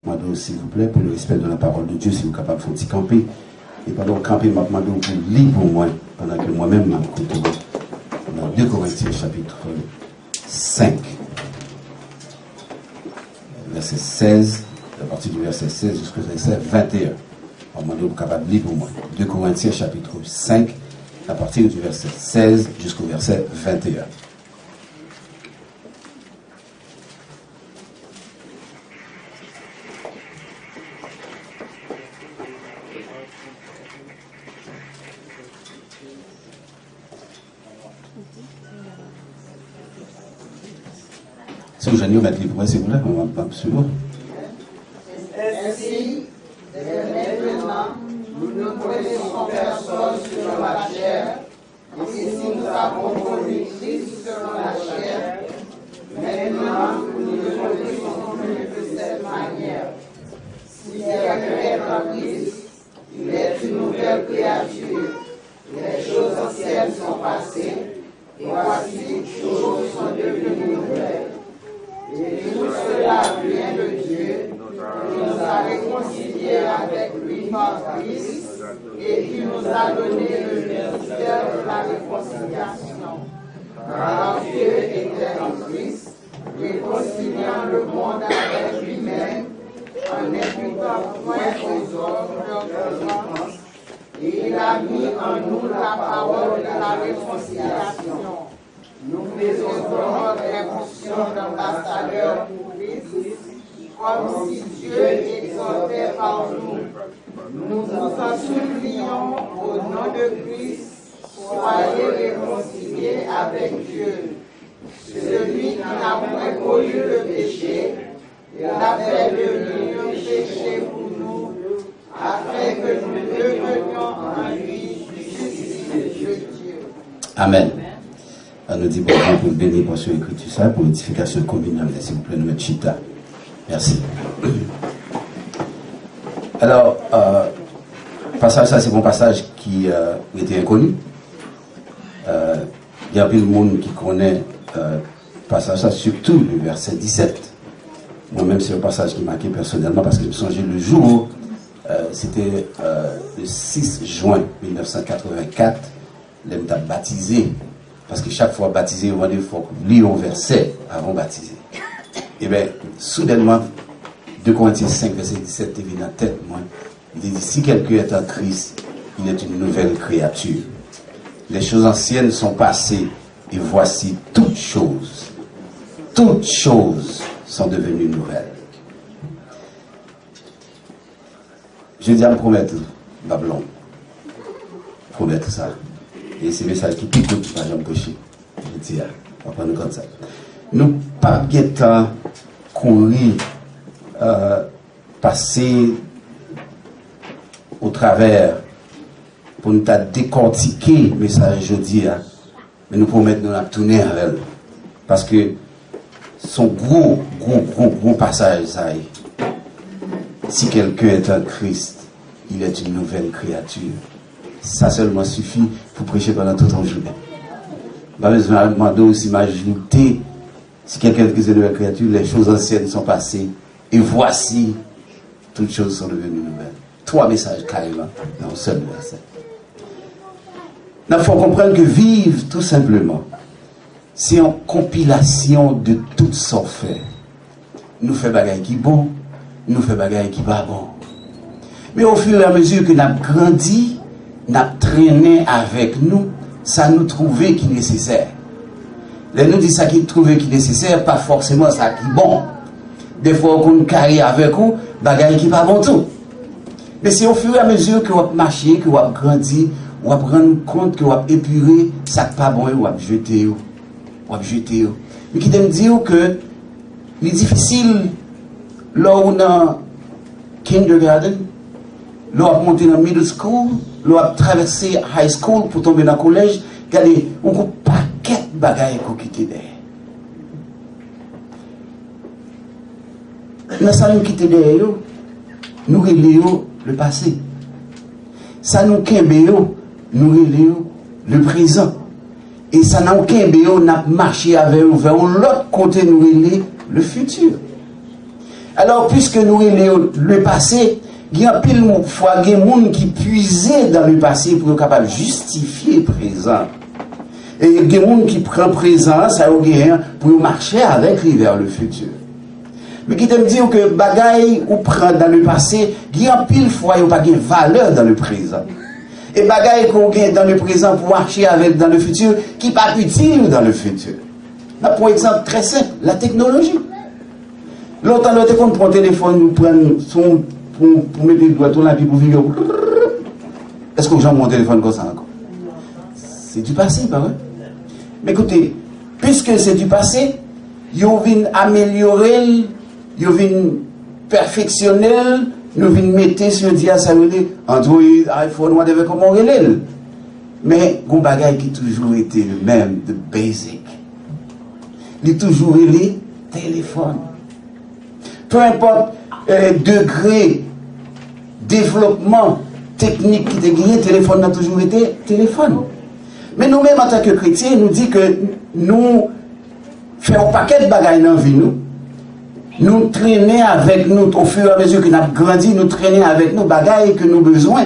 S'il vous plaît, pour le respect de la parole de Dieu, si vous êtes capable de faire camper. Et pendant que camper, je demande pour lire pour moi, pendant que moi-même m'écoute. Dans 2 Corinthiens chapitre 5, verset 16, à partir du verset 16 jusqu'au verset 21. Je demande pour capable de lire pour moi. 2 Corinthiens chapitre 5, à partir du verset 16 jusqu'au verset 21. Si vous avez mettre les points, s'il vous plaît, on va pas suivre. Ainsi, dès maintenant, nous ne connaissons personne selon la chair, et si nous avons connu Christ selon la chair, maintenant nous ne connaissons plus de cette manière. Si quelqu'un est en Christ, il est une nouvelle créature. Les choses anciennes sont passées, et voici toutes choses sont devenues nouvelles. Et tout cela vient de Dieu, qui nous a réconciliés avec lui par Christ et qui nous a donné le ministère de la réconciliation. Car Dieu était en Christ, réconciliant le monde avec lui-même, en n'imputant point aux hommes leurs offenses, et il a mis en nous la parole de la réconciliation. Nous faisons donc les fonctions d'ambassadeurs pour Christ, comme si Dieu exhortait par nous. Nous nous en supplions au nom de Christ, soyez réconciliés avec Dieu. Celui qui n'a point connu le péché, il a fait devenir péché pour nous, afin que nous devenions en lui justice de Dieu. Amen. On nous dit bonjour pour bénir pour ce écriture ça, pour l'édification communale. S'il vous plaît, nous mettre chita. Merci. Alors, passage ça, c'est un passage qui était inconnu. Il y a plus de monde qui connaît passage ça, surtout le verset 17. Moi-même, c'est un passage qui m'a marqué personnellement parce que je me souviens le jour, c'était le 6 juin 1984, l'homme t'a baptisé. Parce que chaque fois baptisé, il faut lire un verset avant de baptiser. Et bien, soudainement, 2 Corinthiens 5, verset 17, est venu dans la tête, moi. Il dit, si quelqu'un est en Christ, il est une nouvelle créature. Les choses anciennes sont passées, et voici toutes choses sont devenues nouvelles. Je dis à me promettre, Babylon, promettre ça. Et c'est le message qui pique tout, par exemple, coché. Je dis, on va prendre comme ça. Nous, pas bien temps, courir, passer au travers, pour nous décortiquer le message jeudi, mais nous promettons de nous tourner avec elle. Parce que son gros passage, ça y est. Si quelqu'un est en Christ, il est une nouvelle créature. Ça seulement suffit pour prêcher pendant toute une journée. Je vais demander aussi m'ajouter, si quelqu'un est une nouvelle créature, les choses anciennes sont passées, et voici, toutes choses sont devenues nouvelles. 3 messages carrément, dans un seul verset. Il faut comprendre que vivre, tout simplement, c'est une compilation de toutes sortes de faits. Nous faisons des choses qui sont bons, nous faisons des choses qui ne sont pas bons. Mais au fur et à mesure que nous avons grandi, nous avons traîné avec nous, ça nous trouvait qui est nécessaire. Là, nous disons ça qui trouvait qui est nécessaire, pas forcément ça qui est bon. Des fois, on carry avec vous, bagaille qui pas bon tout. Mais c'est au fur et à mesure que vous marchez, que vous grandissez, vous rendre compte que vous épuré, ça qui pas bon, vous jeter. Mais qui me dire que c'est difficile, là où dans kindergarten, là où monter dans middle school, là où traverser high school pour tomber dans le collège, regardez, on a un paquet de bagailles qui quittent derrière. Dans ça nous quitte derrière, nous relayons le passé. Ça nous quitte nous relayons le présent. Et ça n'a aucun béo, n'a marché avec nous vers l'autre côté, nous relayons le futur. Alors, puisque nous le passé, il y a pile fois des gens qui puisaient dans le passé pour être capable de justifier le présent. Et il y a des gens qui prennent le présent, ça pour marcher avec lui vers le futur. Mais qui te me dire que bagaille ou prend dans le passé, il y a pile fois il n'y a pas de valeur dans le présent. Et bagaille qu'on gagne dans le présent pour marcher avec dans le futur, qui n'est pas utile dans le futur. Là, pour exemple très simple, la technologie. L'autre, quand on prend le téléphone, nous prenons son pour mettre les doigts là, puis pour venir. Est-ce que j'en mon téléphone comme ça encore? C'est du passé, pas vrai? Mais écoutez, puisque c'est du passé, ils viennent améliorer, ils viennent perfectionner, ils viennent mettre sur dia ça Android, iPhone, whatever, comment on relève. Mais un bagage qui a toujours été le même, de basic. Il a toujours été téléphone. Peu importe degré, développement technique qui était gagné, téléphone a toujours été téléphone. Mais nous-mêmes, en tant que chrétiens, nous disons que nous faisons un paquet de bagages dans la vie. Nous traînons avec nous, au fur et à mesure que nous avons grandi, nous traînons avec nous bagages que nous avons besoin,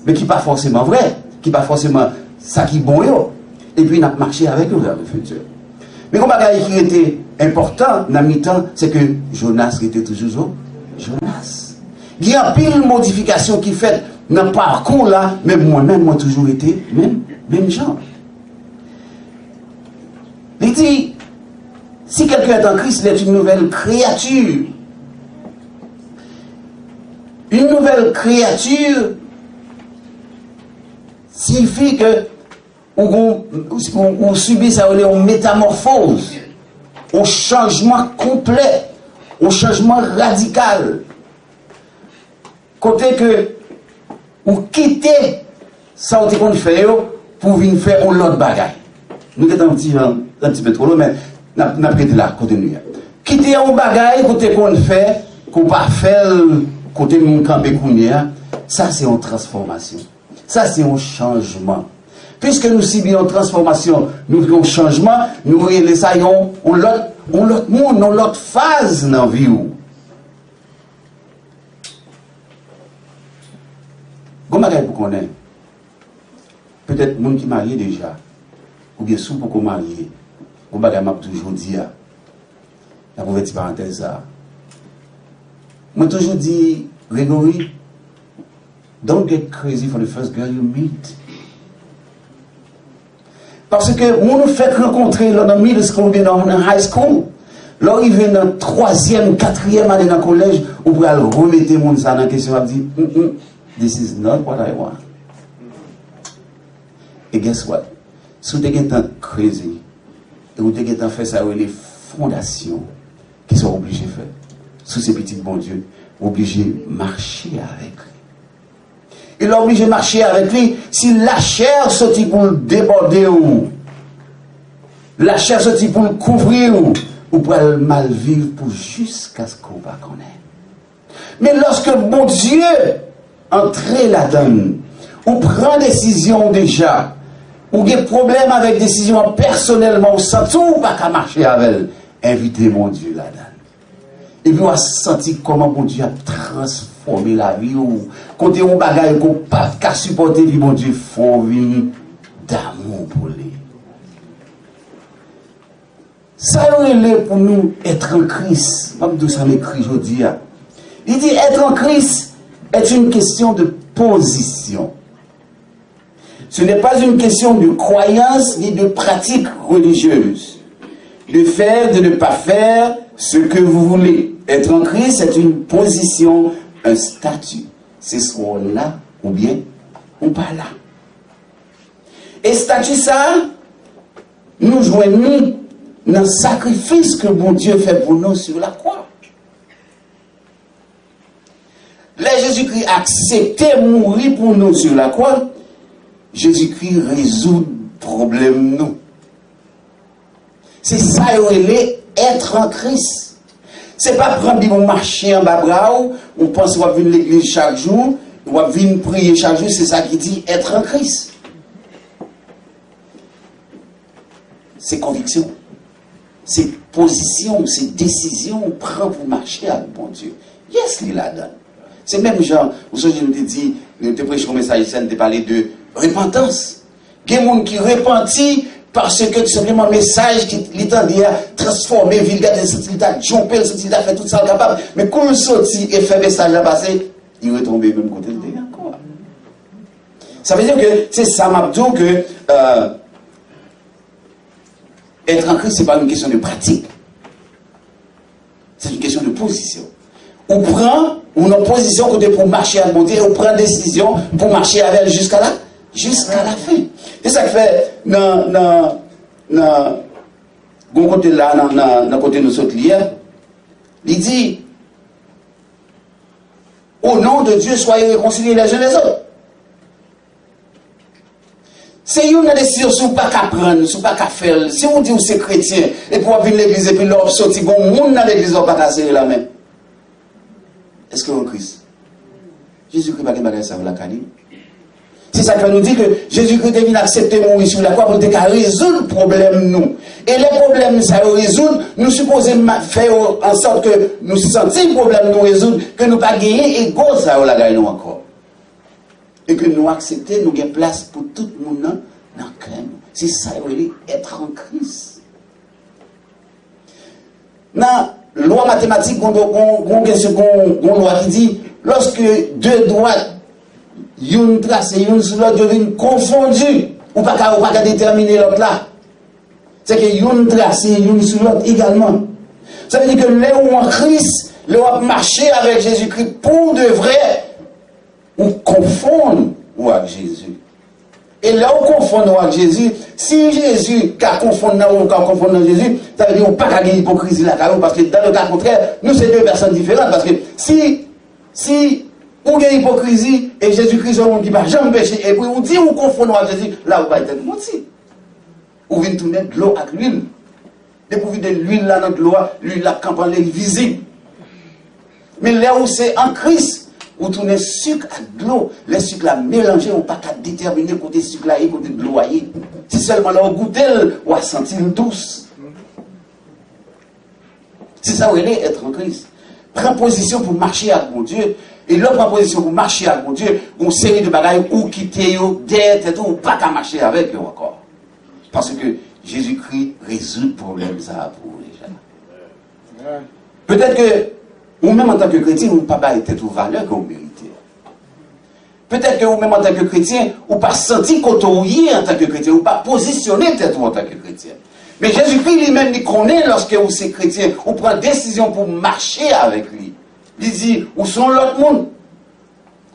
mais qui ne sont pas forcément vrai, qui ne sont pas forcément ça qui est bon. Et puis, nous avons marché avec nous vers le futur. Mais un bagage qui était important dans le temps, c'est que Jonas était toujours Jonas. Il y a pile de modifications qui fait dans le parcours là, mais moi-même, moi toujours été même genre. Il dit, si quelqu'un est en Christ, il est une nouvelle créature. Une nouvelle créature signifie que on subit ça, on métamorphose, un changement complet, un changement radical. Côté que ou quitter ça qu'on fait pour venir faire un autre bagaille. Nous sommes un petit peu trop loin, mais nous avons prêté là, côté nous. Quitter un bagaille, côté qu'on fait, qu'on pas faire, côté mon campé ça c'est une transformation. Ça c'est un changement. Puisque nous subissons une transformation, nous avons un changement, nous réalisons l'autre monde, l'autre phase dans la vie. Comment est-ce qu'on est? Peut-être les gens qui marient déjà, ou bien sous pour qu'on marie, ou bien m'a toujours dit, la petite parenthèse ça. Moi toujours dit, Grégory, don't get crazy for the first girl you meet. Parce que nous nous fait rencontrer dans le middle school, bien dans le high school. Là, il vient dans la 3e, 4e année dans le collège, où vous allez remettre les gens dans la question, et dire, this is not what I want. Et guess what? Si vous êtes crazy, et vous êtes fait ça, les fondations qui sont obligées de faire, sous ces petits bons dieux, obligés de marcher avec lui. Il est obligé de marcher avec lui si la chair sortit pour le déborder ou la chair sortit pour le couvrir ou pour le mal vivre pour jusqu'à ce qu'on va connaître. Mais lorsque bon Dieu entre là-dedans, ou prend décision déjà, ou des problèmes avec décision personnellement, ou sans tout pas qu'à marcher avec elle, invitez mon Dieu là-dedans. Et puis on a senti comment mon Dieu a transformé la vie, ou quand on a un bagage qu'on n'a pas qu'à supporter, puis mon Dieu faut venir d'amour pour lui. Ça est pour nous être en Christ. Comme tout ça m'écrit aujourd'hui. Il dit être en Christ est une question de position. Ce n'est pas une question de croyance ni de pratique religieuse. De faire, de ne pas faire ce que vous voulez. Être en Christ, c'est une position, un statut. C'est soit là ou bien ou pas là. Et statut ça, nous joignons dans le sacrifice que bon Dieu fait pour nous sur la croix. Là, Jésus-Christ a accepté de mourir pour nous sur la croix. Jésus-Christ résout le problème nous. C'est ça, être en Christ. C'est pas prendre mon marché en bas bras, ou penser qu'on va venir à l'église chaque jour, ou va venir prier chaque jour, c'est ça qui dit être en Christ. C'est conviction, c'est position, c'est décision, on prend pour marcher avec bon Dieu. Qu'est-ce qu'il a donné? C'est même genre, vous savez, je me dit, nous te prêchons un message, ça te parler de repentance. Il y a des gens qui repentit parce que tout simplement, message qui l'étendit à transformer, vulgaire, il a jompé, il a fait tout ça capable. Mais quand il sortit et fait message là passé, il retombe même côté de encore. Ça veut dire que c'est ça, m'a dit que être en Christ, ce n'est pas une question de pratique. C'est une question de position. On prend une position côté pour marcher à mon Dieu, on prend une décision pour marcher avec elle jusqu'à la fin. C'est ça que fait dans côté là, dans côté de nous autres liens, il dit au nom de Dieu, soyez réconciliés les uns les autres. C'est une décision si vous pas qu'à prendre, si vous pas qu'à faire. Si on dit que c'est chrétien, et pour venir l'église, et puis l'on sorti, bon, monde dans l'église, on pas qu'à serrer la main. Est-ce que en Christ? Jésus-Christ va démarrer ça, vous la calme. C'est ça qui nous dit que Jésus-Christ est venu accepter mourir sur la croix pour résoudre le problème, nous. Et les problèmes, ça résoudre, nous supposons faire en sorte que nous sentions le problème, nous résoudre, que nous pas gagner, et go, ça, on la gagne encore. Et que nous acceptons, nous avons place pour tout le monde dans le cœur. C'est ça, être en Christ. Dans la loi mathématique, on a une loi qui dit, lorsque deux droites, une trace et une sur l'autre, deviennent confondues, ou pas qu'à déterminer l'autre là. C'est que une trace et une sur l'autre également. Ça veut dire que là où en Christ, là où marcher avec Jésus-Christ pour de vrai, ou confondre ou avec Jésus. Et là où confondre avec Jésus, si Jésus qu'a confondre ou qu'a confondre avec Jésus, ça veut dire qu'on n'a pas qu'à gagner l'hypocrisie là, parce que dans le cas contraire, nous c'est deux personnes différentes. Parce que si on a l'hypocrisie et Jésus-Christ, on dit pas jamais péché, et puis on dit on confond avec Jésus, là on va être menti. On vient tourner de l'eau avec l'huile. Et pour de l'huile là dans l'eau, l'huile là campagne visible. Mais là où c'est en Christ, ou tourner sucre à de l'eau, les sucres là mélangés, on pas qu'à déterminer côté sucre là et côté de l'eau. C'est seulement là, on goûte, on va sentir douce. C'est ça où elle est, être en Christ. Prends position pour marcher avec mon Dieu. Et l'autre prend position pour marcher avec mon Dieu, une série de bagailles ou quitter, ou d'être, ou pas qu'à marcher avec eux encore. Parce que Jésus-Christ résout le problème ça pour les gens. Peut-être que ou même en tant que chrétien, vous n'avez pas été aux valeurs que vous méritez. Peut-être que vous-même en tant que chrétien, vous n'avez pas senti qu'on en tant que chrétien, vous n'avez pas positionné peut-être en tant que chrétien. Mais Jésus-Christ lui-même, il connaît lorsque vous êtes chrétien, vous prenez décision pour marcher avec lui. Il dit, où sont l'autre monde?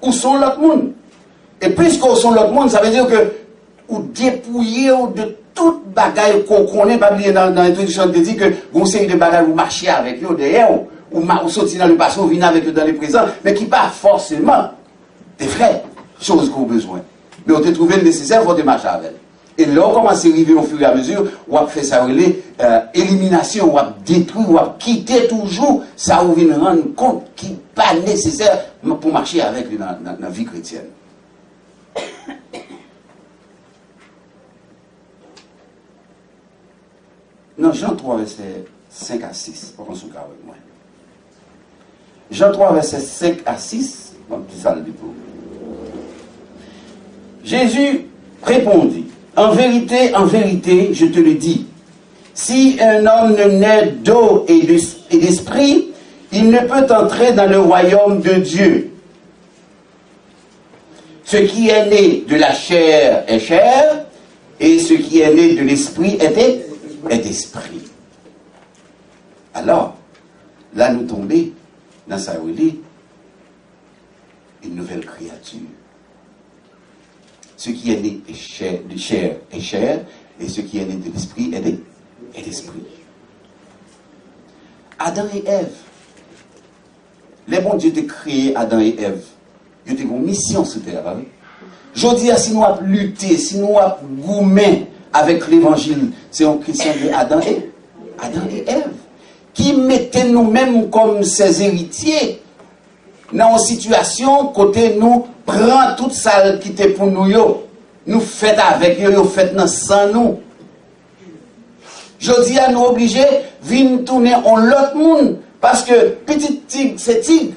Où sont l'autre monde? Et puisque où sont l'autre monde, ça veut dire que vous dépouillez de toute bagaille qu'on connaît, pas oublier dans l'introduction, il dit que vous avez de bagailles, vous marchez avec lui derrière vous. Ou sortir dans le passé, ou venir avec eux dans le présent, mais qui pas forcément des vraies choses qu'on a besoin. Mais on te trouvé nécessaire pour te marcher avec. Et là, on commence à arriver au fur et à mesure, on va faire ça, élimination, on va détruire, on va quitter toujours, ça on vient rendre compte qui n'est pas nécessaire pour marcher avec lui dans la vie chrétienne. Dans Jean 3, verset 5 à 6, on se avec moi. Jean 3, verset 5 à 6, on dit ça le dépôt. Jésus répondit, en vérité, je te le dis, si un homme ne naît d'eau et d'esprit, il ne peut entrer dans le royaume de Dieu. Ce qui est né de la chair est chair, et ce qui est né de l'esprit est esprit. Alors, là nous tombons dans sa vie, une nouvelle créature. Ce qui est né de chair est chair, et ce qui est né de l'esprit est d'esprit. Adam et Ève, les bons dieux ont créé Adam et Ève. Ils ont une mission sur terre. Je dis, si nous avons lutté, si nous avons gourmé avec l'évangile, c'est un chrétien de Adam et Ève, qui mettaient nous-mêmes comme ses héritiers dans une situation côté nous prend toute ça qui était pour nous, nous fait avec eux, nous fait sans nous. Je dis à nous obliger, venir tourner en l'autre monde, parce que petit tigre, c'est tigre,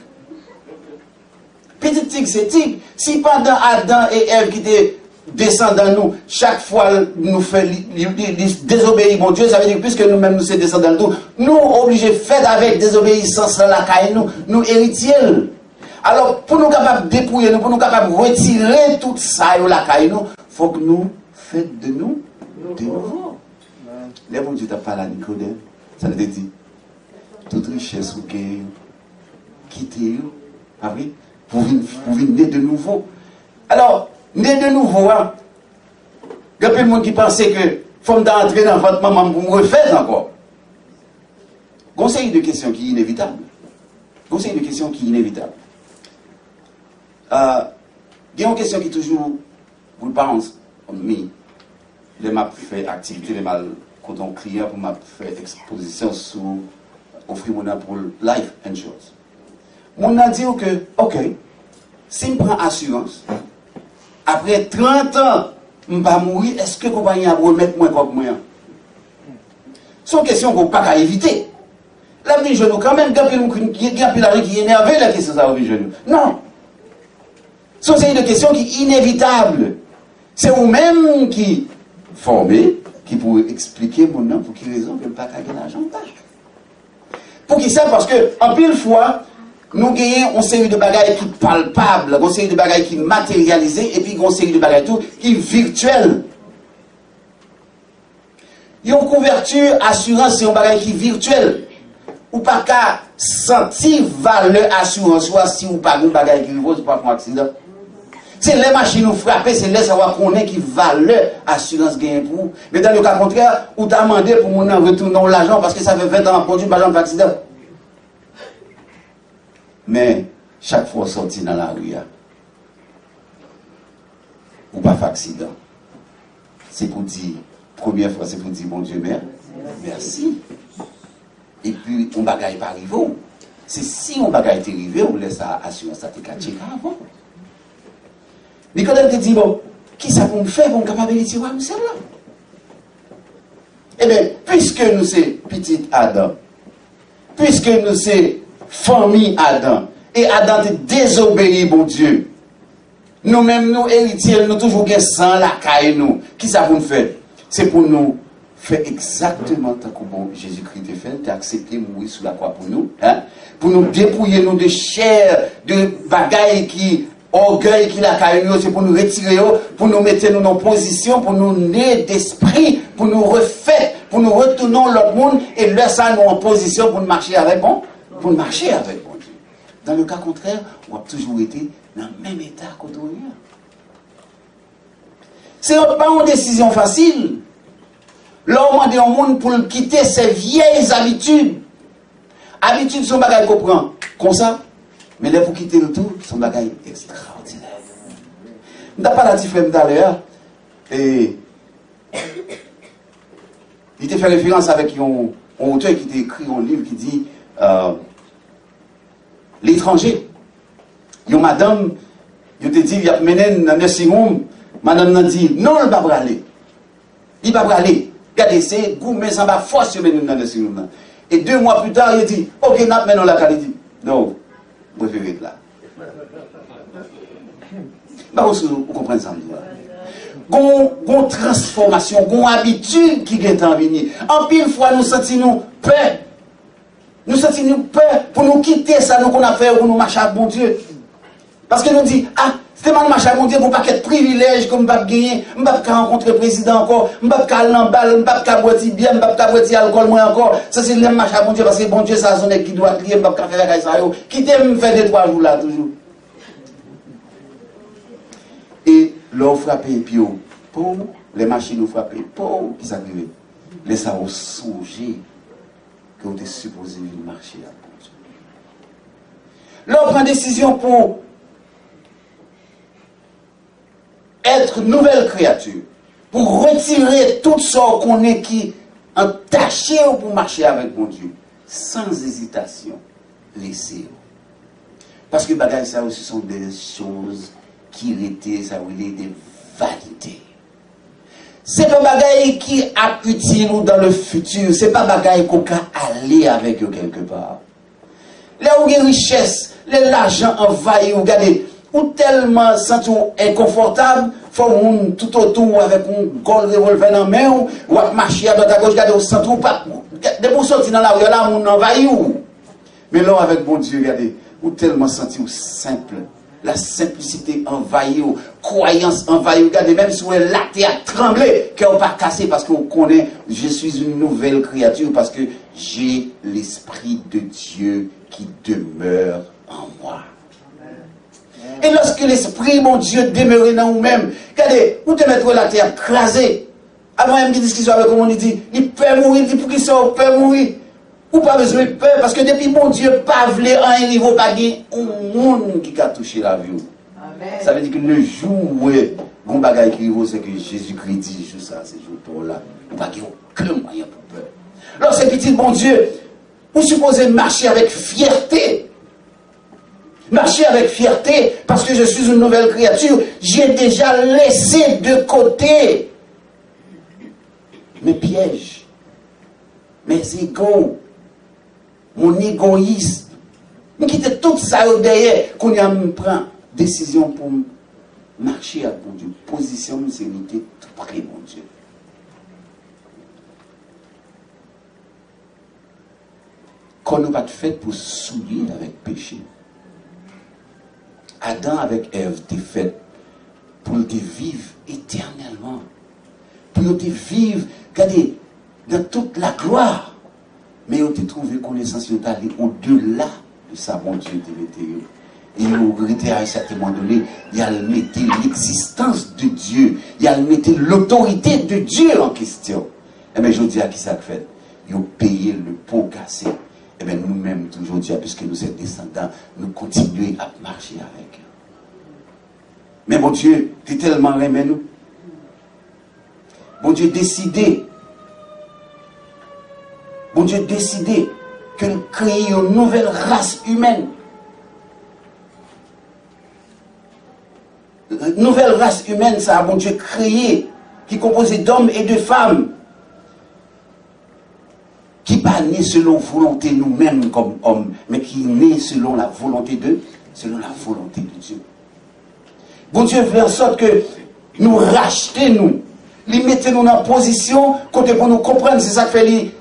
tig, c'est tig. Si pendant Adam et Ève qui étaient descendants nous, chaque fois nous fait désobéir mon Dieu, ça veut dire puisque nous-mêmes nous sommes descendants de tout, nous obligés de faire avec désobéissance dans la caille, nous héritiers. Alors, pour nous capables de dépouiller, pour nous capables de retirer tout ça de la caille, il faut que nous fassions de nous de nouveau. Là, mon Dieu t'a parlé à Nicodème, ça veut dire, toute richesse ou gain, quitter, ah oui, pour venir de nouveau. Alors, né de nouveau, hein, il y a plein de monde qui pensait que faut entrer dans votre maman pour me refaire encore. Conseil de question qui est inévitable. Conseil de question qui est inévitable. Il y a une question qui toujours, vous pensez, mais les m'a fait activité, les mal quand on client pour m'a fait exposition sur offrir mon pour life insurance. Mon a dit que, ok, si je prends assurance, après 30 ans, je ne vais pas mourir, est-ce que la compagnie va remettre moins comme moi? C'est une question qu'on ne peut pas éviter. La vie jeune, quand même, il y a un qui est énervé la question de la vie jeune. Non. C'est une question qui est inévitable. C'est vous-même qui formez, qui pouvez expliquer mon nom pour quelle raison je ne peux pas gagner l'argent. Pour qui ça? Parce que, en pile fois, nous gagnons une série de bagailles qui sont palpables, une série de bagailles qui sont matérialisées, et puis une série de bagailles qui sont virtuelles. Il y a une couverture, assurance, c'est une bagaille qui est virtuelle. Ou pas qu'à sentir valeur assurance, soit si ou pas une bagaille qui arrive, c'est pas un accident. C'est les machines nous frapper, c'est les savoir qu'on est qui valeur assurance gagne pour vous. Mais dans le cas contraire, ou t'as demandé pour mon retourner l'argent parce que ça fait 20 ans à produire, pas jamais d'accident. Mais chaque fois sorti dans la rue, ou pas fait accident, c'est pour dire, première fois, c'est pour dire, bon Dieu, merci. Et puis, on bagaille pas arrivé. C'est si on bagaille est arrivé, on laisse la assurance, ça te cache avant. Nicodème te dit, bon, qui ça pour me faire pour me capable de dire, ouais, c'est là. Eh bien, puisque nous sommes petit Adam, puisque nous sommes famille Adam, et Adam te désobéit, bon Dieu, nous-mêmes, nous héritiers, nous toujours gain sans la caille, nous. Qui ça pour nous faire? C'est pour nous faire exactement tant que bon Jésus-Christ te fait, accepter mourir sous la croix pour nous, hein? Pour nous dépouiller nous de chair, de bagailles qui orgueil qui la caille, c'est pour nous retirer, pour nous mettre nous en position, pour nous nez d'esprit, pour nous refaire, pour nous retourner l'autre monde et là ça nous en position pour nous marcher avec bon, pour nous marcher avec bon Dieu. Dans le cas contraire, on a toujours été dans le même état qu'au dehors. C'est pas une décision facile. L'homme a dit au monde pour quitter ses vieilles habitudes. Habitudes sont bagailles qu'on prend comme ça. Mais là, pour quitter le tout, c'est un bagage extraordinaire. Je n'ai pas la différence d'ailleurs. Et il t'a fait référence avec un auteur qui t'a écrit un livre qui dit l'étranger. Il y a madame, il te dit, il y a mené dans le simon, madame n'a dit, non, il ne va pas aller. Il ne va pas aller. Regardez, c'est gourmet, ça va force mener dans le simon. Et 2 mois plus tard, il dit, ok, n'a pas la qualité. Non. Vous préférez être là. Vous comprenez ça? Gon transformation, gon habitude qui est en venir. En pile fois, nous sentons peur. Nous sentons peur pour nous quitter ça, nous qu'on a fait, pour nous marcher à bon Dieu. Parce que nous dit, ah, c'est mal marcher à bon Dieu pour pas qu'être privilège comme je vais gagner, je ne vais pas rencontrer le président encore, je ne vais pas aller en balle, je ne vais pas boire bien, je ne vais pas boire alcool moi encore. Ça c'est le marcher à bon Dieu parce que bon Dieu, ça son qui doit lier, je ne vais pas faire ça. Quittez me faire 2-3 jours là toujours. Et l'on frappe et puis pour les machines nous frappent, pour qui s'arrive. Laissez vous songer que vous êtes supposé marcher à bon Dieu. L'on prend décision pour être nouvelle créature, pour retirer tout ce qu'on est qui entaché pour marcher avec mon Dieu, sans hésitation, laissez. Parce que bagaille ça aussi sont des choses qui étaient, ça voulait des valider. C'est pas bagaille qui a utile ou dans le futur, c'est pas bagaille qu'on peut aller avec eux quelque part. Là où il y a richesse, l'argent envahit, regardez, ou tellement senti inconfortable, faut tout autour avec un gold revolver dans la main, ou à marcher à droite à gauche, regardez, au centre ou pas. Dès que vous sortez dans la rue, là, on envahit ou. Mais là, avec bon Dieu, regardez, ou tellement senti ou simple. La simplicité envahie, ou croyance envahie. Regardez, même si vous êtes là, à trembler, qu'on pas cassé parce qu'on connaît, je suis une nouvelle créature, parce que j'ai l'Esprit de Dieu qui demeure en moi. Et lorsque l'Esprit, mon Dieu, demeure dans vous-même, regardez, vous te mettre la terre crasée. Avant même qu'il discussion avec vous, il dit, il peut mourir, il dit pour qui ça, il peut mourir. Ou pas besoin de peur, parce que depuis mon Dieu, pas voulu un niveau, pas gagner un monde qui a touché la vie. Amen. Ça veut dire que le jour où bon bagage qui arrive, c'est que Jésus-Christ dit, je ça, c'est jour pour là. Vous pas gagner aucun moyen pour peur. Alors, ces petits bon Dieu, vous supposez marcher avec fierté. Marcher avec fierté, parce que je suis une nouvelle créature. J'ai déjà laissé de côté mes pièges, mes égos, mon égoïsme. Je quitte tout ça derrière, qu'on y a me prend décision pour marcher avec mon Dieu. Position, c'est unité tout près, mon Dieu. Qu'on n'a pas fait pour souiller avec péché. Adam avec Ève t'es fait pour te vivre éternellement. Pour te vivre, regardez, dans toute la gloire. Mais on t'a trouvé connaissance, on t'a allé au-delà de ça, mon Dieu, et au regretté à un certain moment donné, il a mis l'existence de Dieu, il a mis l'autorité de Dieu en question. Et bien, je dis à qui ça fait? Ils ont payé le pot cassé. Et bien, nous-mêmes, aujourd'hui, puisque nous sommes descendants, nous continuons à marcher avec. Mais mon Dieu, tu es tellement aimé nous. Mon Dieu, décidé. Bon Dieu décidé qu'il crée une nouvelle race humaine. Une nouvelle race humaine, ça a bon Dieu créé, qui est composée d'hommes et de femmes, qui n'est pas né selon volonté nous-mêmes comme hommes, mais qui est né selon la volonté de Dieu. Bon Dieu fait en sorte que nous racheter nous, les mettez-nous en position, côté pour nous comprendre, c'est ça que fait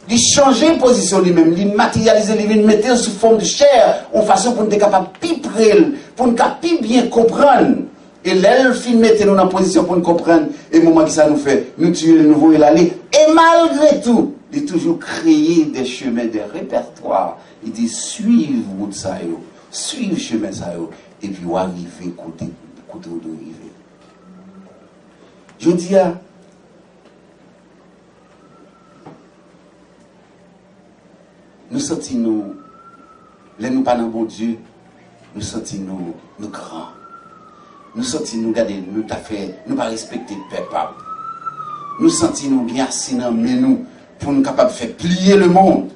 de changer de position lui-même, de matérialiser, de mettre sous forme de chair, en façon pour nous être capable de piprer, pour nous plus bien comprendre. Et l'elfe, mettez-nous en position pour nous comprendre. Et le moment que ça nous fait, nous tuer le nouveau et l'aller. Et malgré tout, il toujours créer des chemins, des répertoires. Il dit, suivez route ça, suivez le chemin ça, et puis vous arrivez côté où vous arrivez. Je dis à nous sentons-nous, les nous pas dans bon Dieu, nous sentons-nous grands. Nous sentons-nous, regardez, nous t'a fait, nous pas respecter le peuple. Nous sentons-nous bien assis dans nous pour nous capables de faire plier le monde.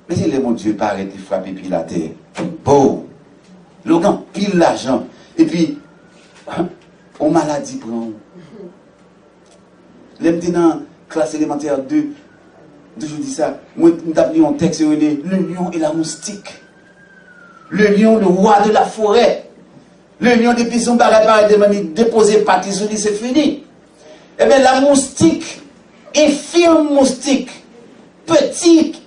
Mais si le bon Dieu paraît de frapper puis la terre, beau, le grand pile l'argent, et puis, on maladie prend. L'aime dans la classe élémentaire 2, je dis ça, moi, nous avons un texte, le lion et la moustique. Le lion, le roi de la forêt. Le lion, depuis son barrage, déposer partie sur lui, c'est fini. Eh bien, la moustique, infirme moustique, petit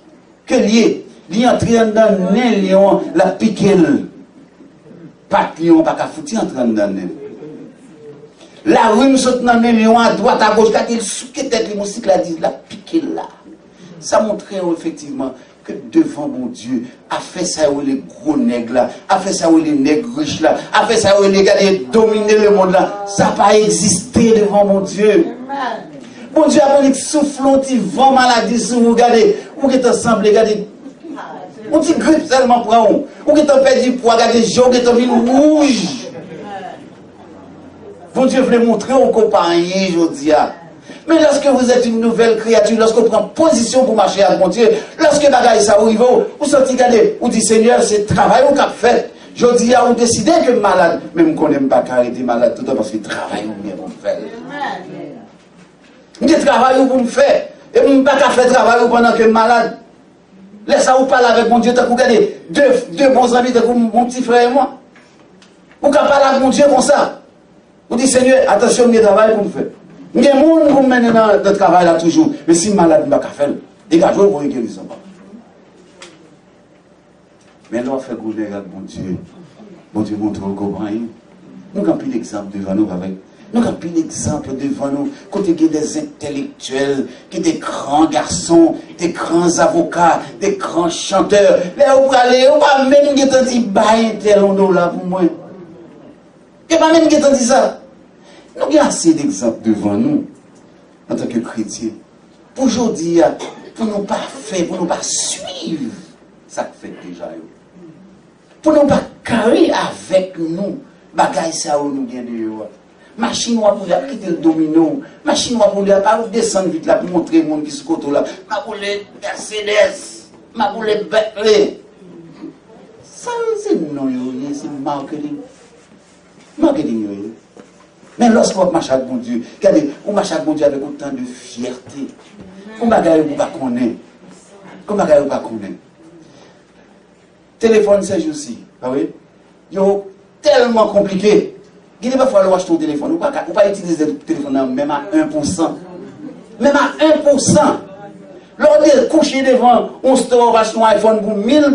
que lié, il entre dans le lion, la piqué. Pas de lion, pas qu'à foutre, entre dans le la rue, nous sommes dans le lion, à droite, à gauche, quand il souque tête, les moustiques, la piqué là. Ça montrait effectivement que devant mon Dieu, a fait ça où les gros nègres là, a fait ça où les nègres riches là, a fait ça où les gars qui dominer le monde là, ça n'a pas existé devant mon Dieu. Mon Dieu a pris soufflant, il vent maladie sur vous, regardez, vous qui êtes ensemble, regardez, on dit grippe seulement pour vous, vous qui êtes perdu pour regarder, gens qui êtes rouge. Mon Dieu voulait montrer aux compagnies, je dis. Mais lorsque vous êtes une nouvelle créature, lorsque vous prenez position pour marcher avec mon Dieu, lorsque bagaille ça arrive, vous sortez regarder, vous dites Seigneur, c'est travail qu'on a fait. Je dis à vous décider que malade, même qu'on n'aime pas arrêter malade tout le temps parce que travail ou bien pour faire. Je dis travail ou pour me faire. Et je ne pas faire travail pendant que malade. Laisse-moi parler avec mon Dieu, tu as regardé deux bons amis, mon petit frère et moi. Vous pouvez parler avec mon Dieu comme ça. Vous dites, Seigneur, attention, il y a travail pour me faire. Il y a des gens qui me mènent dans le travail là toujours. Mais si malade, je ne vais pas faire. Dégagez, vous voyez guérison. Mais là, on fait gouler avec mon Dieu. Mon Dieu montre au comprend. Nous avons pris l'exemple devant nous avec. Nous avons pris l'exemple devant nous. Côté des intellectuels, qui des grands garçons, des grands avocats, des grands chanteurs. Là, vous allez, on va même dire bail tel $1 pour moi. Et pas même dire ça. Nous avons assez d'exemples devant nous, en tant que chrétiens. Pour aujourd'hui, pour nous pas faire, pour nous pas suivre, ça fait déjà. Pour nous pas carrer avec nous, bagaille ça où nous gagnons. Machine pour quitter le domino, machine pour pas descendre vite là pour montrer le monde qui se côté là. Ma pour les Mercedes, ma pour les Bentley. Ça c'est non, c'est marketing. Marketing. Mais lorsqu'on marche avec mon Dieu, regardez, on marche avec mon Dieu avec autant de fierté. On bagaille ou pas connaître. Comme bagaille ou pas connaître. Téléphone ces jours-ci, ah oui, yo tellement compliqué. Il n'est pas fallu acheter ton téléphone. Ou pas utiliser le téléphone même à 1%. Même à 1%. Lors de coucher devant, on store acheter un iPhone pour $1000.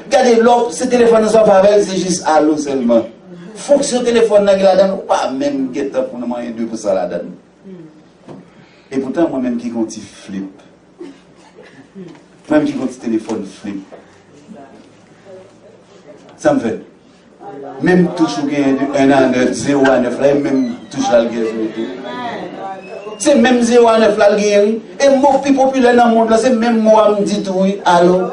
Regardez, ce téléphone ne soit pas avec, c'est juste allô seulement. Fonction téléphone là-dedans, ou pas même guetta pour nous manger 2% là-dedans. Et pourtant, moi-même qui compte flip. Même qui compte téléphone flip. Ça me fait. Même touche ou gain de 1 à 9, 0 à 9, là, même touche là le gain. C'est même 0 à 9 là le gain. Et le mot plus populaire dans le monde, là, c'est même moi qui me dit tout, oui, allô.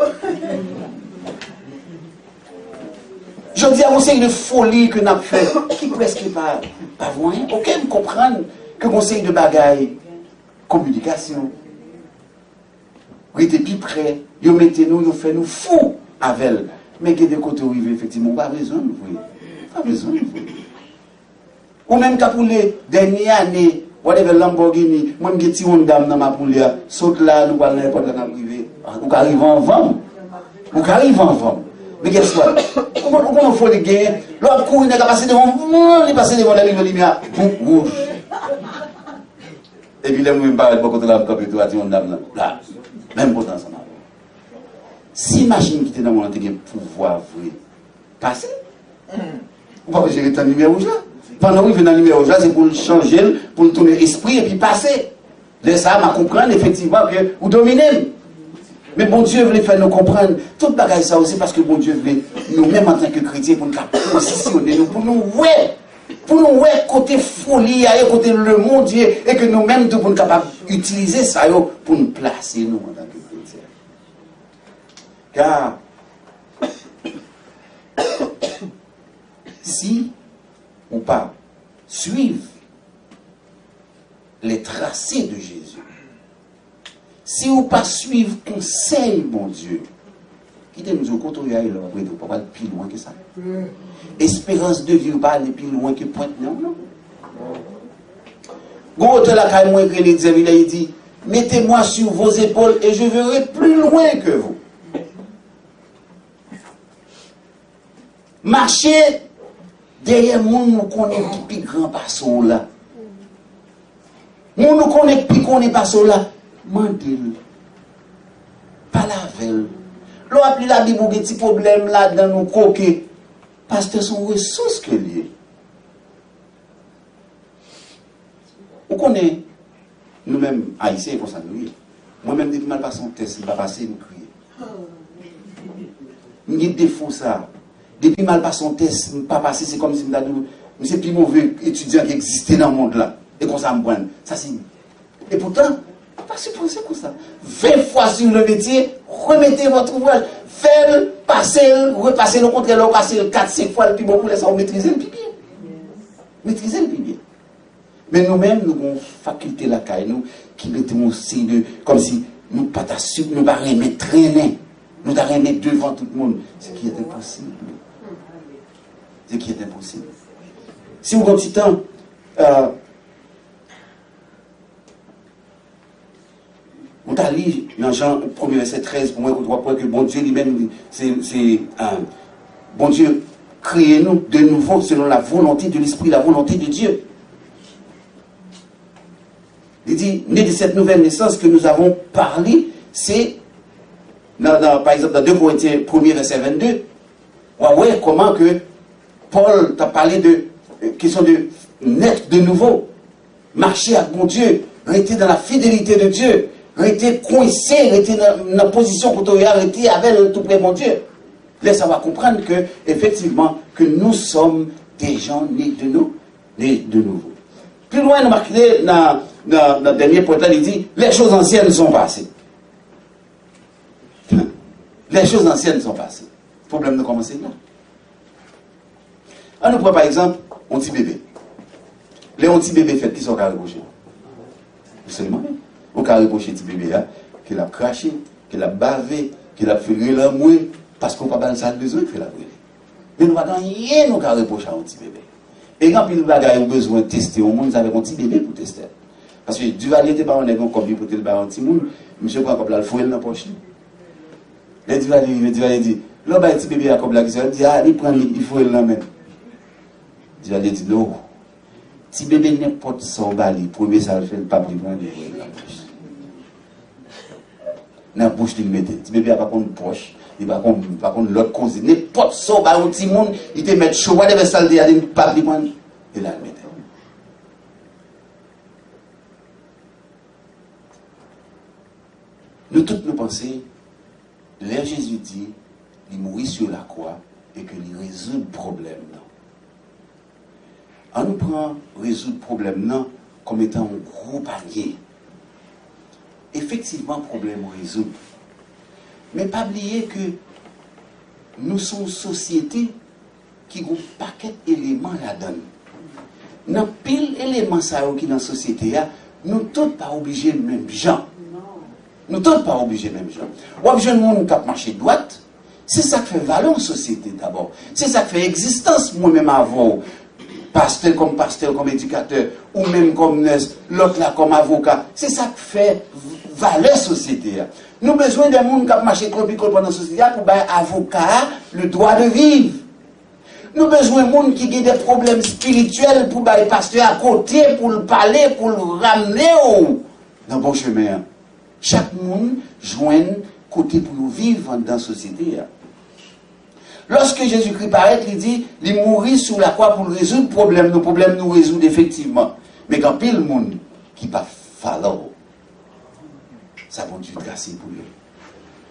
Je dis à vous, c'est une folie que nous avons fait, qui presque pas voyant. Ok, vous comprenez que conseil de bagaille, communication, vous êtes plus près, vous mettez nous, vous faites nous fous avec elle. Mais qu'il y a des côtés où il veut, effectivement, pas besoin de vous. Pas besoin de vous. Ou même quand pour les dernières années, whatever Lamborghini, moi je suis un dame dans ma poule, saute là, nous parlons n'importe quoi privé. Ou arrive en vente. Ou arrive en vente. Mais qu'est-ce que c'est? Comment il faut les gagner? L'autre coup, il n'est pas passé devant, il est passé devant la ligne de lumière. Rouge. Et puis, là, je me parle beaucoup de la capitale, tu es un dame là. Même pour dans son âme. Si machine qui était dans mon antenne pouvoir vrai, passer. On va gérer ton numéro là. Pendant qu'il vient dans le numéro là, c'est pour le changer, pour le tourner l'esprit et puis passer. Laisse ça, m'a comprendre effectivement que vous dominez. Mais bon Dieu voulait faire nous comprendre. Tout le bagage ça aussi parce que bon Dieu voulait nous-mêmes en tant que chrétiens pour nous positionner, pour nous côté folie, côté le monde Dieu, et que nous-mêmes nous pour nous capables d'utiliser ça pour nous placer nous en tant que chrétiens. Car si on pas suivre les tracés de Jésus, si on pas suivre conseil, mon Dieu, quittez-nous au côté où il y a là, on ne peut pas aller plus loin que ça. Espérance de vie, on ne peut pas aller plus loin que Pointe, non. Bon, de la caille, moi, il dit, mettez-moi sur vos épaules et je verrai plus loin que vous. Marchez derrière moi, nous connaissons plus grand passeau là. Nous connaissons plus qu'on est passeau là. Mandel. Pas la veille. L'on a pris la Bible, des petits problèmes là dans nos coquets. Parce que son ressource que lié. Vous connaissez, nous-mêmes, haïtiens, pour ça nous. Moi-même, depuis mal passé un test, il va passer, nous crier. Il y a des défauts ça. Depuis mal passé un test, pas passé, c'est comme si c'est le plus mauvais étudiant qui existait dans le monde là. Et qu'on s'en prenne. Ça c'est. Et pourtant, pas supposé comme ça. 20 fois sur le métier, remettez votre ouvrage, faites-le, passez-le, repassez le contraire, le passez le 4-5 fois, le plus bon pour laisser maîtriser le plus bien. Maîtriser le plus bien. Mais nous-mêmes, nous avons faculté la caille, nous, qui mettons aussi de, comme si nous pas t'assurer, nous pas remettre traîner, nous pas remettre devant tout le monde. Ce qui est impossible. Ce qui est impossible. Si vous avez un petit temps, on t'a lu dans Jean 1er verset 13, pour moi, on doit croire que bon Dieu lui-même, bon Dieu, créez-nous de nouveau selon la volonté de l'Esprit, la volonté de Dieu. Il dit, né de cette nouvelle naissance que nous avons parlé, c'est, par exemple, dans 2 Corinthiens 1er verset 22, ouais, comment que Paul t'a parlé de question de naître de nouveau, marcher avec bon Dieu, rester dans la fidélité de Dieu, rester coincé, rester dans la position pour te arrêter avec le tout près bon Dieu. Là, ça va comprendre que, effectivement, que nous sommes des gens nés de nouveau. Plus loin, nous marquons dans le dernier point, il dit, les choses anciennes sont passées. Les choses anciennes sont passées. Le problème de commencer là. On nous prend par exemple un petit bébé. Les petits bébés fait qui sont carrés reprochés. Seulement, on carré reproché petit bébé là, qu'il a craché, qu'il a bavé, qu'il a fait l'amoué, parce qu'on n'a pas besoin de faire la brûler. Mais nous ne pouvons rien nous carré reprocher à un petit bébé. Et quand il a besoin de tester au monde, nous avons un petit bébé pour tester. Parce que du valier, tu n'as pas un combien pour te le faire un petit monde, monsieur prend comme là, le fouet dans la poche. Le Duvalier dit, là, un petit bébé à comme là, il dit, ah, il prend, il faut le mettre. Le Duvalier dit, non. Si bébé n'importe son bali, premier ça le fait, le pape lui prend, il faut le la poche. Dans la bouche, il le met. Si bébé n'a pas contre poche, il n'a pas contre l'autre cause. N'importe son bali, un petit monde, il te met chaud, il te met le pape lui prend, il la met. Nous toutes nous pensons, là Jésus dit, il mourit sur la croix et qu'il résout le problème. On nous prend résoudre le problème non, comme étant un gros panier. Effectivement, problème résout. Mais pas oublier que nous sommes une société qui a un paquet d'éléments là-dedans. Dans pile éléments qui dans la société, nous ne sommes pas obligés de même gens. Nous ne sommes pas obligés de même gens. Ou obligés de monde qui marcher droite, c'est ça qui fait valeur en société d'abord. C'est ça qui fait existence moi-même avant. Pasteur comme éducateur, ou même comme l'autre là comme avocat. C'est ça qui fait valeur société. Nous avons besoin de monde qui marcher tropical pendant la société pour faire avocat le droit de vivre. Nous avons besoin de monde qui a des problèmes spirituels pour faire pasteur à côté, pour le parler, pour le ramener dans le bon chemin. Chaque monde joint côté pour nous vivre dans la société. Lorsque Jésus-Christ paraît, il dit, il mourit sur la croix pour résoudre le problème. Nos problèmes nous résoudent effectivement. Mais quand pile le monde qui pas falloir, ça va Dieu tracer pour eux.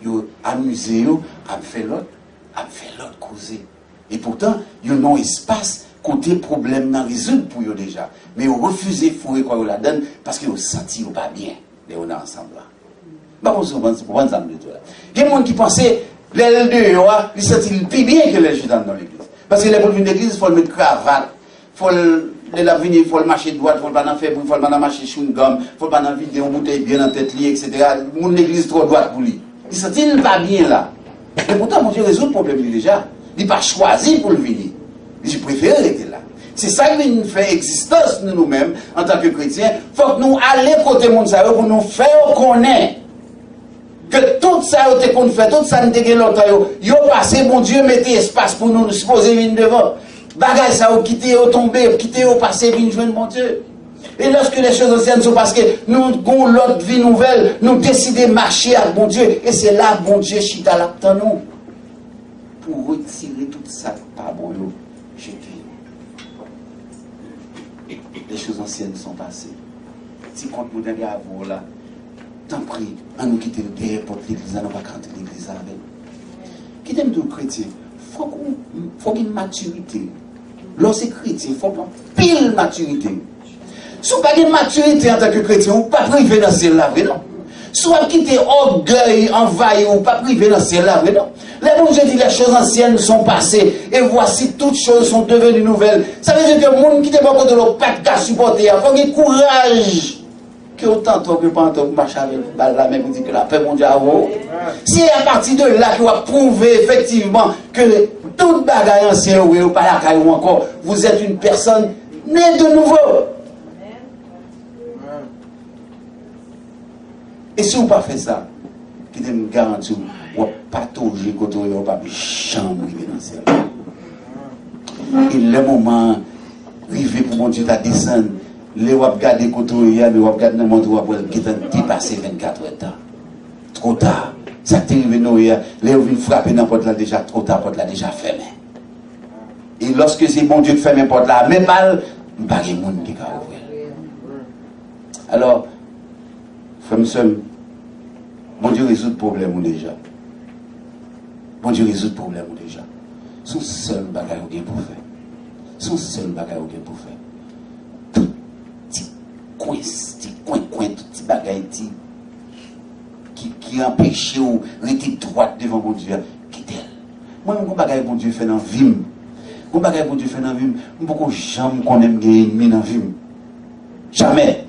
Ils amusé, à faire l'autre causer. Et pourtant, ils n'ont espace côté problème dans résoudre pour eux déjà. Mais ils refusent de fouiller quoi ils la donnent parce qu'ils ont senti pas bien. Et on est ensemble là. Bah, on se prend ensemble de tout là. Il y a des gens qui pensaient, les deux, ils sentent plus bien que les gens dans l'église. Parce que les gens de l'église, il faut le mettre cravate, il faut il faut le marcher droit, il faut le pas faire, il faut le pas marcher chewing-gum, il faut le pas vider une bouteille bien dans tête liée, etc. Mon l'église trop droite pour lui. Ils sentent pas bien là. Et pourtant, mon Dieu résout le problème déjà. Il n'a pas choisi pour le venir. Il préfère rester là. C'est ça qui nous fait existence nous-mêmes en tant que chrétiens. Il faut que nous allions côté monde pour nous faire connaître que tout ça qu'on fait, tout ça nous dégaine longtemps, yo passé, mon Dieu, mettez espace pour nous supposer venir devant. Bagage ça ou quitter ou tomber, quitter ou passer, venir joindre mon Dieu. Et lorsque les choses anciennes sont parce que nous avons l'autre vie nouvelle, nous décidons de marcher avec mon Dieu. Et c'est là que mon Dieu chita là dans nous. Pour retirer tout ça par bon nous. Les choses anciennes sont passées. Si compte nous d'aller à vous là, tant pis, à nous quitter derrière porte l'église, à nous pas canter l'église avec. Qui t'aime de chrétien, il faut qu'il y ait une maturité. Lorsque chrétien, il faut qu'il y ait pile maturité. Si vous n'avez pas de maturité en tant que chrétien, vous ne pouvez pas priver dans celle-là, non? Si vous quittez orgueil, envahi, vous ne pouvez pas priver dans celle-là, non? Les bons Dieu dit les choses anciennes sont passées et voici toutes choses sont devenues nouvelles. Ça veut dire que le monde qui n'est pas contre le pas de supporter, il faut qu'il y ait courage. Que autant que pas vous marchez avec la même, vous dites que la paix mondiale à vous. C'est à partir de là qu'on va prouver effectivement que toute bagaille ancienne, ou pas la caille ou encore, vous êtes une personne née de nouveau. Et si vous ne faites pas ça, qui me garantit ou pas toucher quand on pas chambre dans le ciel. Et le moment arrivé pour mon Dieu à descendre, les ou regarder quand on y a, mais ou regarder dans le monde où on qui dépassé 24 heures temps. Trop tard. Ça t'est arrivé nous hier, les ou viennent frapper dans la porte là déjà trop tard, la porte là déjà fermée. Et lorsque c'est bon Dieu qui ferme la porte là, même mal, il n'y a pas de monde qui va ouvrir. Alors, frère, bon Dieu résout le problème déjà. Bon Dieu résout le problème déjà. Son seul bagage pour faire. Son seul bagage pour faire. Tout petit coin, tout petit bagage qui empêche ou rester droite devant mon Dieu. Quitte-le. Moi, mon bagage bon Dieu fait dans la vie. Mon bagage bon Dieu fait dans la vie. Je ne peux jamais connaître un ennemi dans la vie. Jamais.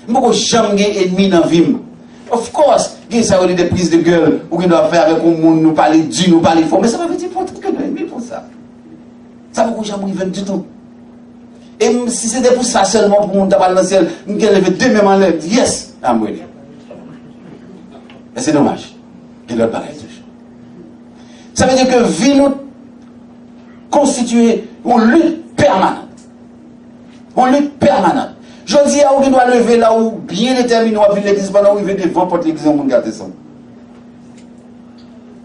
Je ne peux jamais un ennemi dans la vie. Of course, il y a des prises de gueule ou qu'il doit faire avec un monde, nous parler Dieu, nous parler fort. Mais ça ne veut pas dire que nous ennemi pour ça. Ça ne peut jamais arriver du tout. Et si c'était pour ça seulement, pour mon tabac dans le ciel, nous allons lever deux mêmes en l'air. Yes, I'm ready. Et c'est dommage. Il doit pareil toujours. Ça veut dire que vie nous constituée une lutte permanente. Une lutte permanente. Je dis à où il doit lever là où bien déterminé, on va l'église pendant où il veut devant pour l'église, on va gâter ça.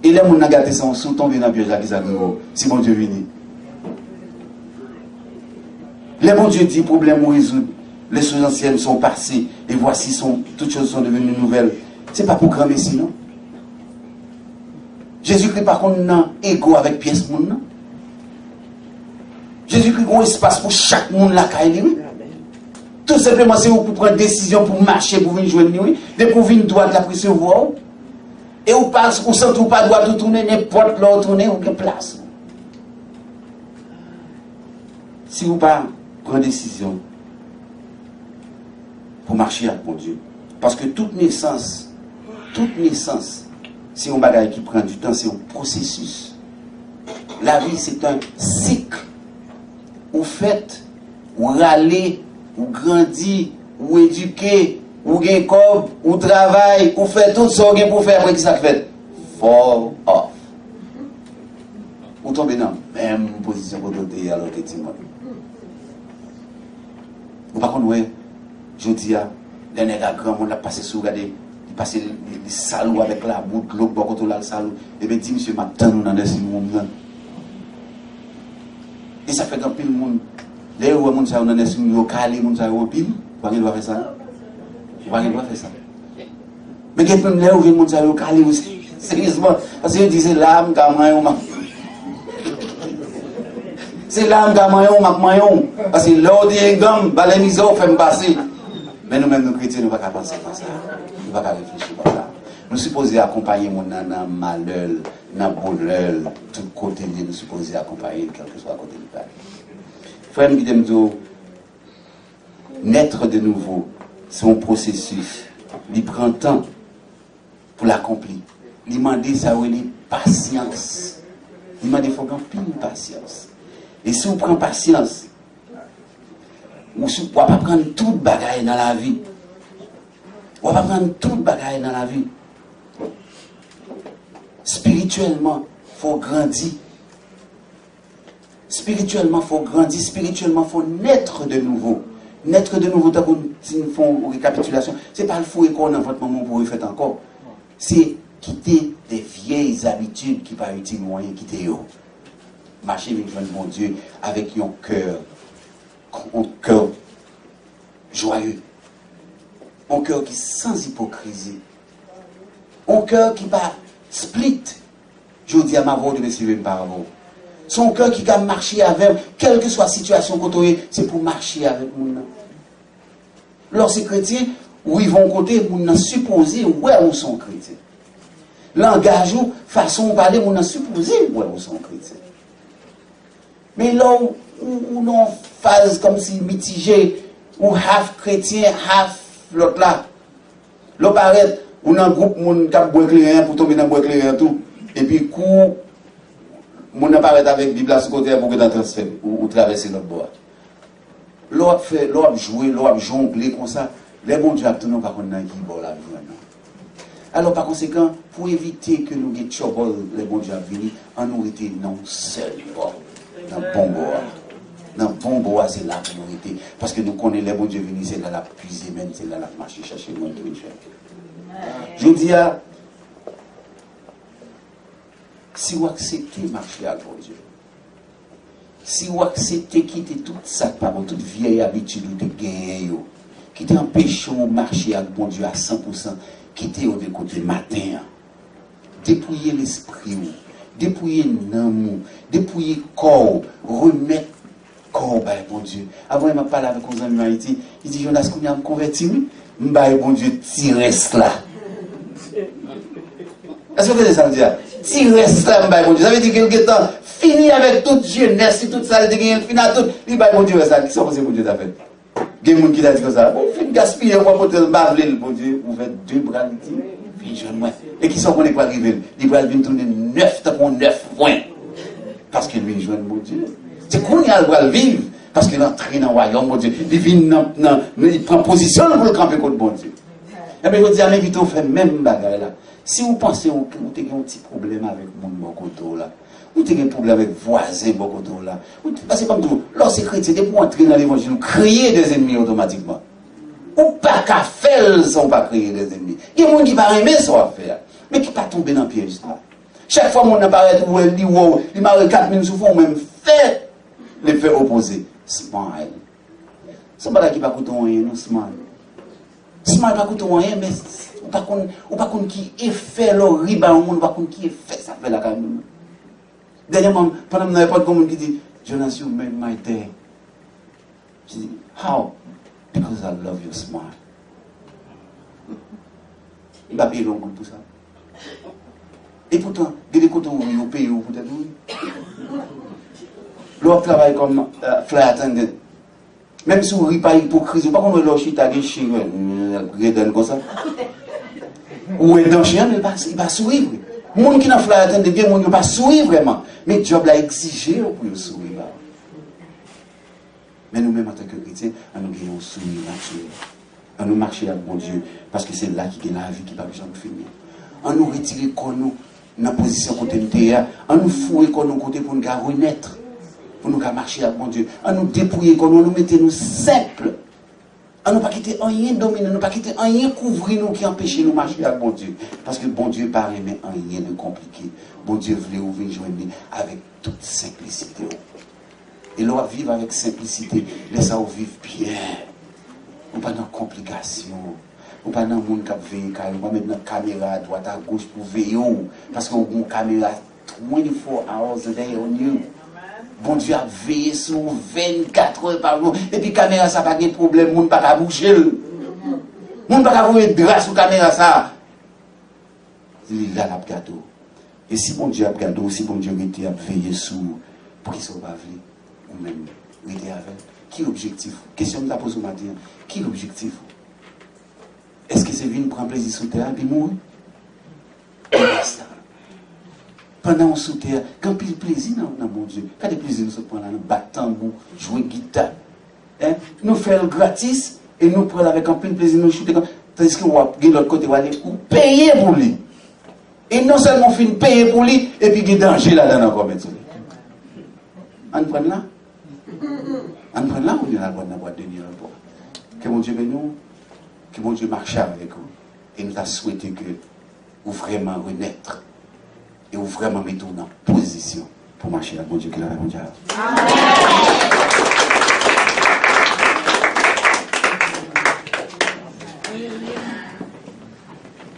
Et là, on a gâté ça, on sous tombe dans le piège là qui s'arrive. Si mon Dieu vient. Les bon Dieu dit, problème ou résoudre, les choses anciennes sont passées, et voici, toutes choses sont devenues nouvelles. Ce n'est pas pour cramer sinon. Jésus-Christ, par contre, n'a égo avec pièce monde. Jésus-Christ a un espace pour chaque monde là, lui. Tout simplement, c'est pour prendre décision, pour marcher, pour venir jouer de nuit, de pour venir droit de la pression, et vous passe, vous sentez ou pas droit de tourner, n'importe là où tourner, ou quelle place. Si vous pas prendre décision pour marcher avec mon Dieu, parce que toute naissance, c'est un bagage qui prend du temps, c'est un processus. La vie, c'est un cycle. Vous faites, vous râlez, ou grandit, ou éduquer, ou gain corps, ou travail, ou fait tout ce que pour faire, pour que ça fait. Fall off. Ou tomber dans la même position pour doter alors que tu m'as. Ou par contre, ouais, je dis à les grand monde a passé sous, regardez, il passe les salauds avec la boucle, l'autre bon côté là le salaud. Et bien, dit, monsieur, m'attend nous dans ce monde. Et ça fait qu'un peu le monde. Là où les gens sont calés, les gens sont pile, vous ne doit faire ça. Vous ne doit faire ça. Mais quand même là où les gens sont calés, sérieusement, parce que disent l'âme, gamin, c'est l'âme, gamin, mayon. Parce que l'eau des gammes, les mises fait me passer. Mais nous-mêmes, nous chrétiens, nous ne pouvons pas penser comme ça. Nous ne pouvons pas réfléchir comme ça. Nous sommes supposés accompagner mon dans le malheur, dans le bonheur, tout côté, nous sommes supposés accompagner, quel que soit le côté du Père. Frère Midemdo, naître de nouveau, c'est un processus. Il prend temps pour l'accomplir. Il demande ça, il patience. Il demande qu'il faut qu'on pile patience. Et si on prend patience, on ne peut pas prendre tout bagaille dans la vie. On ne peut pas prendre tout bagaille dans la vie. Spirituellement, il faut grandir. Spirituellement, il faut grandir. Spirituellement, il faut naître de nouveau. Naître de nouveau, tant qu'on fait une récapitulation, ce n'est pas le fouet qu'on a votre moment pour le faire encore. C'est quitter des vieilles habitudes qui ne sont pas utiles, moyen quitter eux. Marcher avec mon Dieu avec un cœur joyeux. Un cœur qui sans hypocrisie. Un cœur qui va split. Je dis à ma voix de me suivre par vous. Son cœur qui va marcher avec, quelle que soit la situation qu'on trouve, c'est pour marcher avec nous. Lorsque chrétiens, où ils vont côté, nous supposé où ils sont chrétiens. Langage ou façon de parler, nous supposé où ils sont chrétiens. Mais là où nous phase comme si mitigé, ou half chrétien, half l'autre là. Là, paraît, on a un groupe qui a boit clair pour tomber dans le bois clair tout. Et puis, coup, on apparaît avec la Bible à ce côté pour que tu transfères ou traverser l'autre bois. L'autre fait, l'autre jouer, l'autre jongler comme ça. Les bons dieux, tout le monde, par contre, qui bon la vie. Alors par conséquent, pour éviter que nous ayons trouble, les bons dieux à venir, on nous était non seul, dans le bon bois. Dans le bon bois, c'est là que nous étions. Parce que nous connaissons les bons dieux venus, c'est là la puiser, même c'est là la marcher, chercher le monde de je dis à si vous acceptez marcher avec bon Dieu, si vous acceptez quitter tout ça, par toute vieille habitude de gagner, qui t'empêche de marcher avec bon Dieu à 100%, quittez au côté matin, dépouiller l'esprit, dépouiller l'âme, dépouiller le corps, remettre le corps, bon Dieu. Avant, il m'a parlé avec nos amis Haïti, il dit Jonas, qu'on a converti, bon Dieu, tire là. Est-ce que ça veut dire? Tire là, bon Dieu. Ça veut dire qu'il temps fini avec toute jeunesse, toute ça, il finit à tout. Il dit, bon Dieu, ça, qui sont bon Dieu, ça fait? Il y a des gens qui disent comme ça. Bon, fin gaspiller, on va porter le bavler, bon Dieu, vous faites 2 bras, puis je moi. Et qui sont qu'on est pas arrivé? Il va venir tourner 9 points. Parce qu'il vient joindre mon Dieu. C'est qu'on y a le bras vivre. Parce qu'il entre dans le royaume, mon Dieu. Il vient il prend position pour le camper contre bon Dieu. Et bien, je dis à mes vite, on fait même bagarre là. Si vous pensez que vous avez un petit problème avec mon Bokoto là, vous avez un problème avec voisin Bokoto là, parce que comme tout, lorsque chrétien, c'est pour entrer dans l'évangile, vous créez des ennemis automatiquement. Ou pas qu'à faire sans pas créer des ennemis. Il y a des gens qui ne vont pas aimer ça à faire, mais qui ne vont pas tomber dans le piège là. Chaque fois que mon apparaît, il m'a 4 minutes sous fond, même fait l'effet opposé. Smile. Ce n'est pas qui va coûter rien, non, smile. Smile va coûter rien, mais ou pas qu'on qui effet l'horrible au monde, pas qu'on qui effet ça fait la caméra. Dernièrement, pendant que je n'avais pas de monde qui dit, Jonas, you made my day. Je dis, how? Because I love your smile. Il va payer l'ongle pour ça. Et pourtant, il y a des côtés où ils payent peut-être oui. L'autre travaille comme flight attendant. Même si vous n'avez pas hypocrisie, pas qu'on a l'ochit à gâcher, comme ça. Ou est dans chien, il va sourire. Les gens qui n'ont pas attendre bien, ils ne vont pas sourire vraiment. Mais le job l'a exigé pour sourire. Mais nous-mêmes, en tant que chrétiens, nous devons sourire naturel. On nous marcher avec mon Dieu, parce que c'est là qu'il y a la vie qui va jamais finir. On nous retire nous dans la position côté de terre, on nous fouille nous côté pour nous renaître, pour nous marcher avec mon Dieu. On nous dépouiller, on nous mettre nous simples. On ne pas quitter rien dominer, on ne pas quitter rien couvrir nous qui empêche nous de marcher avec bon Dieu. Parce que bon Dieu paraît mais rien de compliqué. Bon Dieu voulait ouvrir joindre avec toute simplicité. Et l'on va vivre avec simplicité. Laissez nous vivre bien. On pas dans complication. On pas dans le monde qui veille, on va mettre une caméra à droite à gauche pour veiller. Parce qu'on a une caméra 24 hours a day on you. Bon Dieu a veillé sur 24 heures par jour. Et puis caméra ça pas de problème, le monde pas qu'à bouger. Le monde pas qu'à voir grâce sur caméra ça. Il a la gâteau. Et si bon Dieu a gâteau, si bon Dieu était à veiller sur pour qu'il soit pas vu, ou même était avec, qui est l'objectif? Question que je pose au matin. Qui est l'objectif? Est-ce que c'est venir prendre plaisir sous terre et puis mourir? Pendant qu'on sous terre, quand il y a plaisir dans mon Dieu, quand il y a plaisir, nous se prenons dans battre tambour, jouer guitare, hein? Nous faisons gratis et nous prenons avec un peu de plaisir, nous chuter. Tandis que de l'autre côté, on va aller payer pour lui. Et non seulement on finit payer pour lui, et puis il y a danger là-dedans encore maintenant. On prend là? On prend là ou bien on boîte de nuit? Que mon Dieu bénisse nous, que mon Dieu marche avec vous. Et nous avons souhaité que vous vraiment renaître. Et vous vraiment mettez en position pour marcher avec mon Dieu qui l'a répondu. Amen.